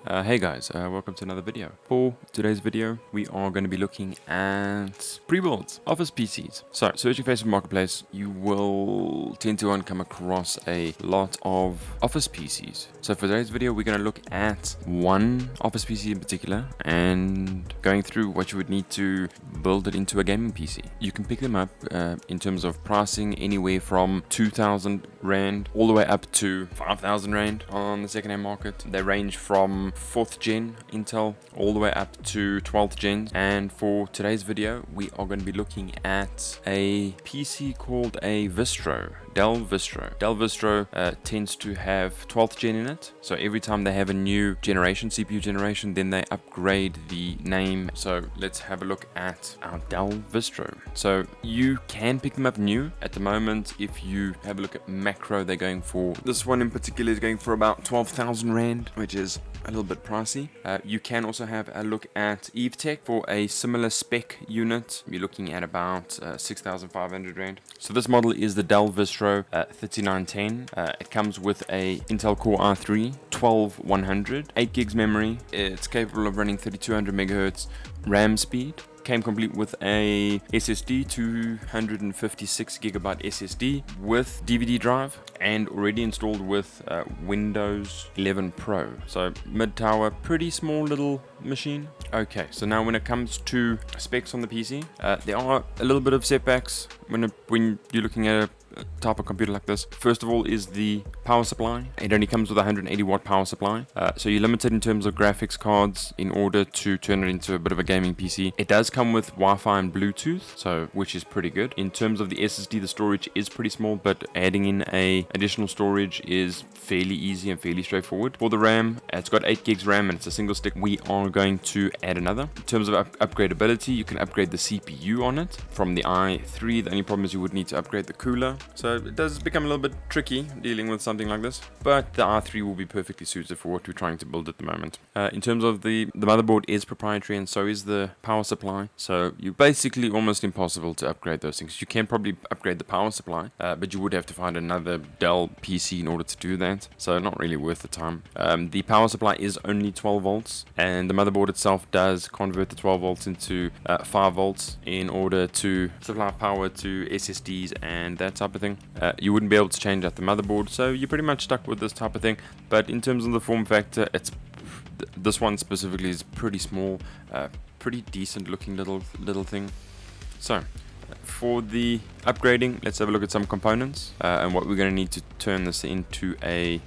Hey guys, welcome to another video. For today's video, we are going to be looking at pre-built office PCs. So, searching Facebook Marketplace, you will tend to come across a lot of office PCs. So for today's video, we're going to look at one office PC in particular and going through what you would need to build it into a gaming PC. You can pick them up in terms of pricing anywhere from 2,000 Rand all the way up to 5,000 Rand on the second-hand market. They range from 4th gen Intel all the way up to 12th gen, and for today's video we are going to be looking at a PC called a Vostro, DELL Vostro. DELL Vostro tends to have 12th gen in it, so every time they have a new generation, CPU generation, then they upgrade the name. So let's have a look at our DELL Vostro. So you can pick them up new at the moment. If you have a look at macro, they're going for, this one in particular is going for about 12,000 Rand, which is a little bit pricey. You can also have a look at EVTech for a similar spec unit. You're looking at about 6,500 Rand. So this model is the DELL Vostro 3910. It comes with a Intel Core i3 12100, 8 gigs memory. It's capable of running 3200 megahertz RAM speed. Came complete with a SSD, 256 gigabyte SSD with DVD drive, and already installed with Windows 11 Pro. So mid-tower, pretty small little machine. Okay, so now when it comes to specs on the PC, there are a little bit of setbacks when you're looking at a type of computer like this. First of all is the power supply. It only comes with a 180 watt power supply, so you're limited in terms of graphics cards in order to turn it into a bit of a gaming PC. It does come with Wi-Fi and Bluetooth, so which is pretty good. In terms of the SSD, the storage is pretty small, but adding in a additional storage is fairly easy and fairly straightforward. For the RAM, it's got 8 gigs RAM and it's a single stick. We are going to add another. In terms of upgradability, you can upgrade the CPU on it from the i3. The only problem is you would need to upgrade the cooler. So it does become a little bit tricky dealing with something like this, but the i3 will be perfectly suited for what we're trying to build at the moment. In terms of the motherboard is proprietary, and so is the power supply, so you're basically almost impossible to upgrade those things. You can probably upgrade the power supply, but you would have to find another Dell PC in order to do that, so not really worth the time. The power supply is only 12 volts, and the motherboard itself does convert the 12 volts into 5 volts in order to supply power to SSDs and that type of thing. You wouldn't be able to change out the motherboard, so you're pretty much stuck with this type of thing. But in terms of the form factor, this one specifically is pretty small, pretty decent looking little thing. So for the upgrading, let's have a look at some components and what we're going to need to turn this into a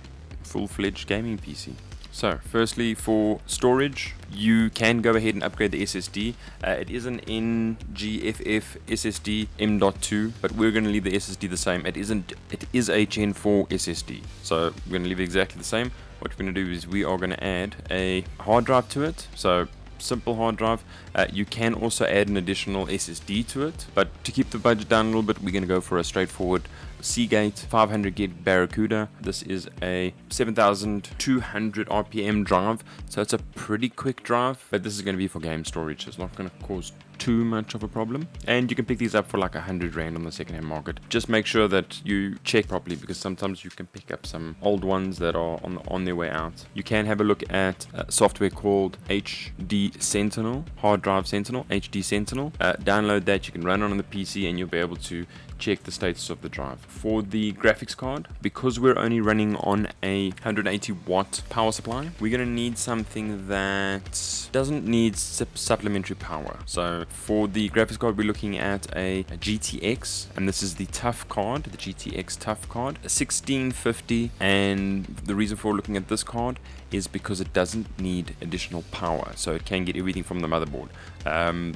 full-fledged gaming PC. So firstly, for storage, you can go ahead and upgrade the SSD. It is an NGFF SSD M.2, but we're going to leave the SSD the same. It is a Gen 4 SSD, so we're going to leave it exactly the same. What we're going to do is we are going to add a hard drive to it. So simple hard drive. You can also add an additional SSD to it, but to keep the budget down a little bit, we're going to go for a straightforward Seagate 500 gig Barracuda. This is a 7,200 RPM drive, so it's a pretty quick drive, but this is going to be for game storage, so it's not going to cause too much of a problem. And you can pick these up for like 100 Rand on the second-hand market. Just make sure that you check properly, because sometimes you can pick up some old ones that are on their way out. You can have a look at software called HD Sentinel, hard drive Sentinel, HD Sentinel. Download that, you can run it on the PC, and you'll be able to check the status of the drive. For the graphics card, because we're only running on a 180 watt power supply, we're going to need something that doesn't need supplementary power. So for the graphics card, we're looking at a GTX, and this is the tough card, the GTX tough card, a 1650. And the reason for looking at this card is because it doesn't need additional power, so it can get everything from the motherboard.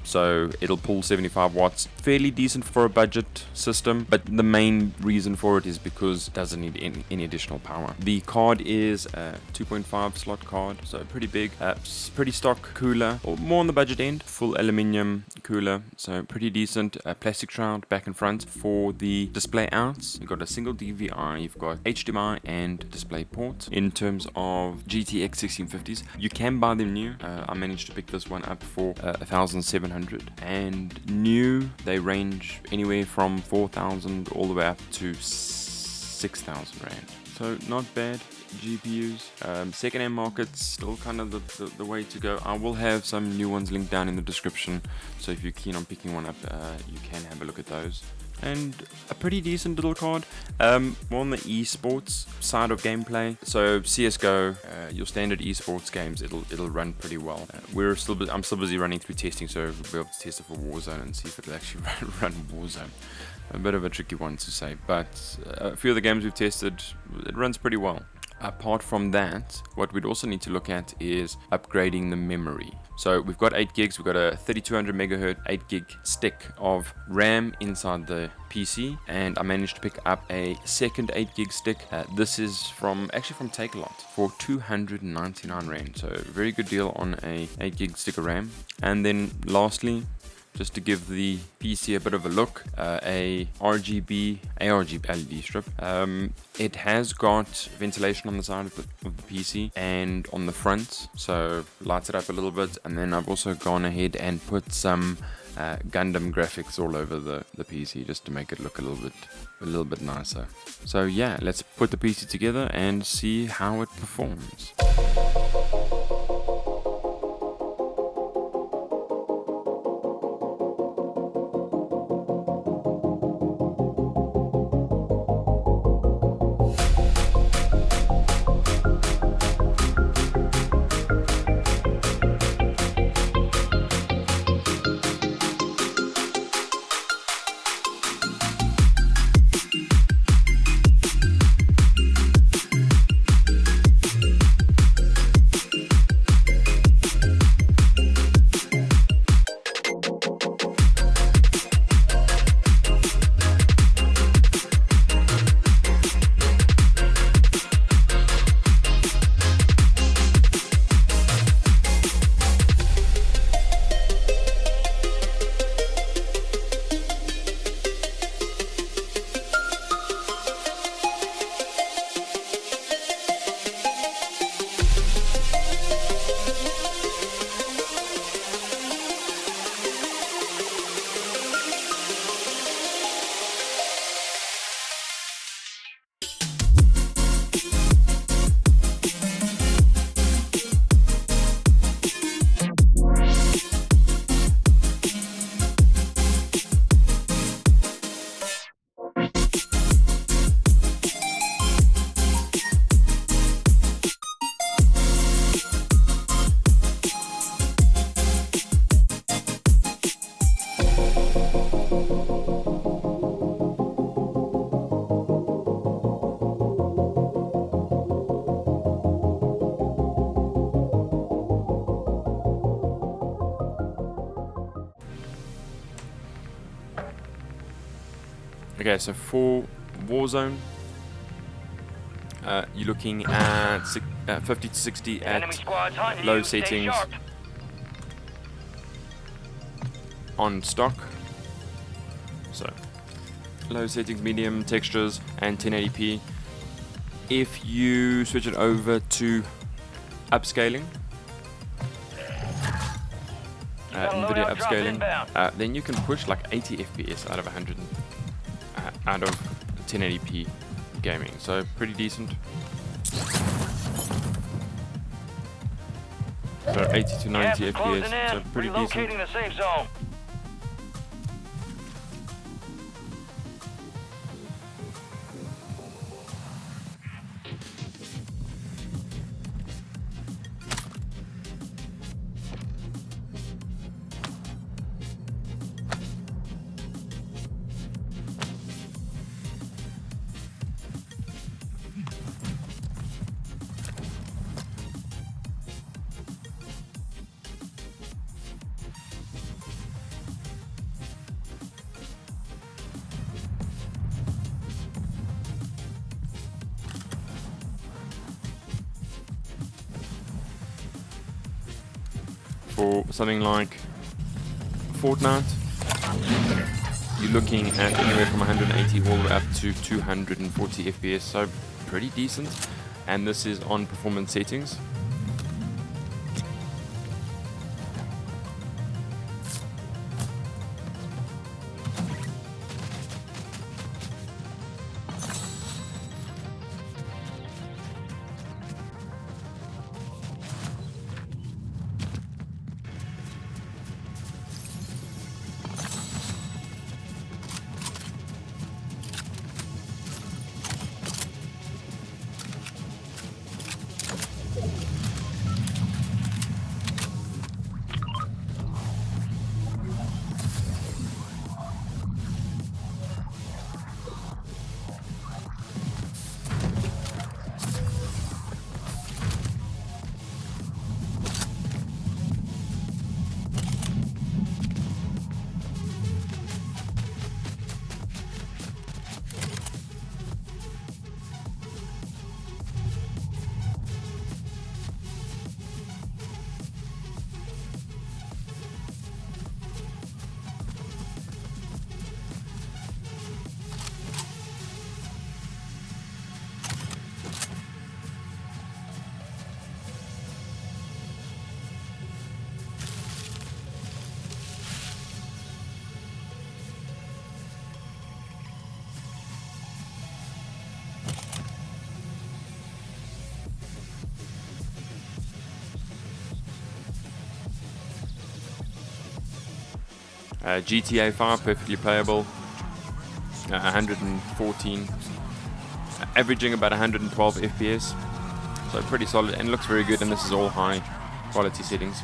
So it'll pull 75 watts, fairly decent for a budget system, but the main reason for it is because it doesn't need any additional power. The card is a 2.5 slot card, so pretty big, pretty stock cooler, or more on the budget end, full aluminium cooler, so pretty decent. Plastic shroud back and front. For the display outs, you've got a single DVI, you've got HDMI and display port. In terms of GTX 1650s, you can buy them new. I managed to pick this one up for 1,700, and new, they range anywhere from 4,000 all the way up to 6,000 Rand. So not bad GPUs. Second-hand market's still kind of the way to go. I will have some new ones linked down in the description, so if you're keen on picking one up, you can have a look at those. And a pretty decent little card. More on the esports side of gameplay. So CS:GO, your standard esports games, it'll run pretty well. I'm still busy running through testing, so we'll be able to test it for Warzone and see if it'll actually run Warzone. A bit of a tricky one to say, but a few of the games we've tested, it runs pretty well. Apart from that, what we'd also need to look at is upgrading the memory. So we've got 8 gigs, we've got a 3200 megahertz 8 gig stick of RAM inside the PC, and I managed to pick up a second 8 gig stick. This is from Takealot for 299 Rand, so very good deal on a 8 gig stick of RAM. And then lastly, just to give the PC a bit of a look, a ARGB LED strip. It has got ventilation on the side of the PC and on the front, so lights it up a little bit. And then I've also gone ahead and put some Gundam graphics all over the PC just to make it look a little bit nicer. So yeah, let's put the PC together and see how it performs. Okay, so for Warzone, you're looking at 50 to 60 at low settings on stock. So low settings, medium textures, and 1080p. If you switch it over to upscaling, Nvidia upscaling, then you can push like 80 FPS out of 1080p gaming, so pretty decent. So 80 to 90 FPS, so pretty decent. The safe zone. For something like Fortnite, you're looking at anywhere from 180 all the way up to 240 FPS, so pretty decent. And this is on performance settings. GTA 5 perfectly playable, 114, averaging about 112 FPS, so pretty solid and looks very good, and this is all high quality settings.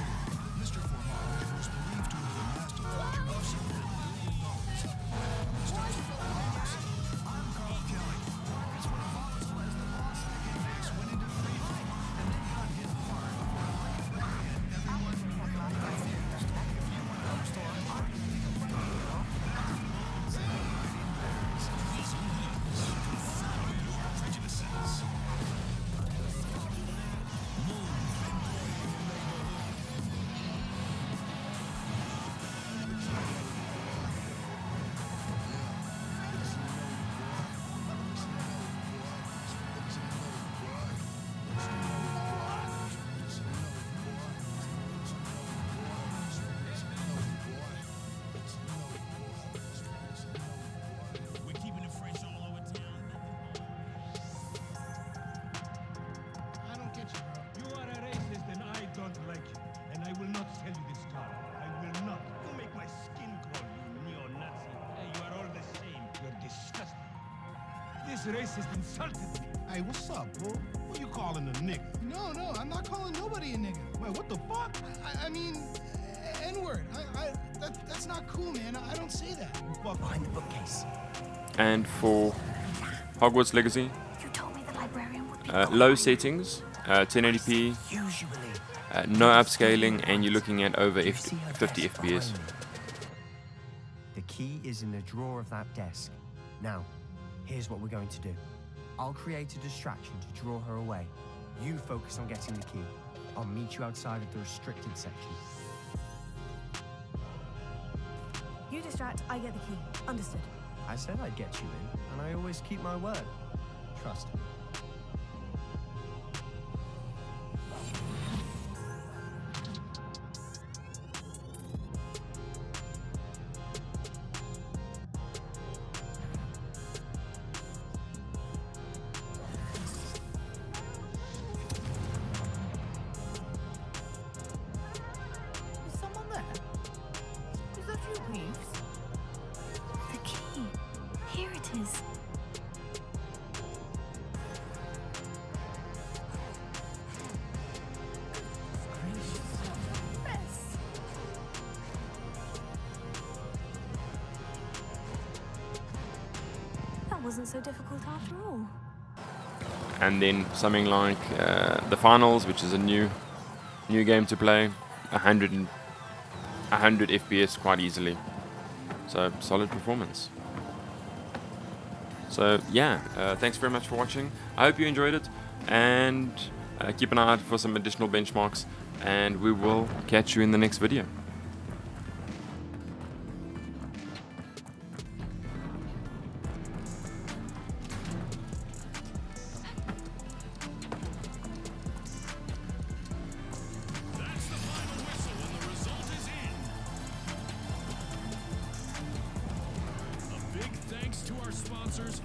This racist insulted me. Hey, what's up, bro? What you calling a nigga? No, I'm not calling nobody a nigga. Wait, what the fuck? I mean, N-word. That's not cool, man. I don't say that. You fuck behind the bookcase. And for Hogwarts Legacy, You told me the librarian would be low settings, 1080p, no upscaling, and you're looking at over 50 FPS. The key is in the drawer of that desk. Now, here's what we're going to do. I'll create a distraction to draw her away. You focus on getting the key. I'll meet you outside of the restricted section. You distract, I get the key. Understood. I said I'd get you in, and I always keep my word. Trust me. Is someone there? Is that you, Reeves? The key. Here it is. Yes. That wasn't so difficult after all. And then something like the finals, which is a new game to play, 100 FPS quite easily. So solid performance. So yeah, thanks very much for watching. I hope you enjoyed it, and keep an eye out for some additional benchmarks, and we will catch you in the next video. That's the final whistle, and the result is in. A big thanks to our sponsors.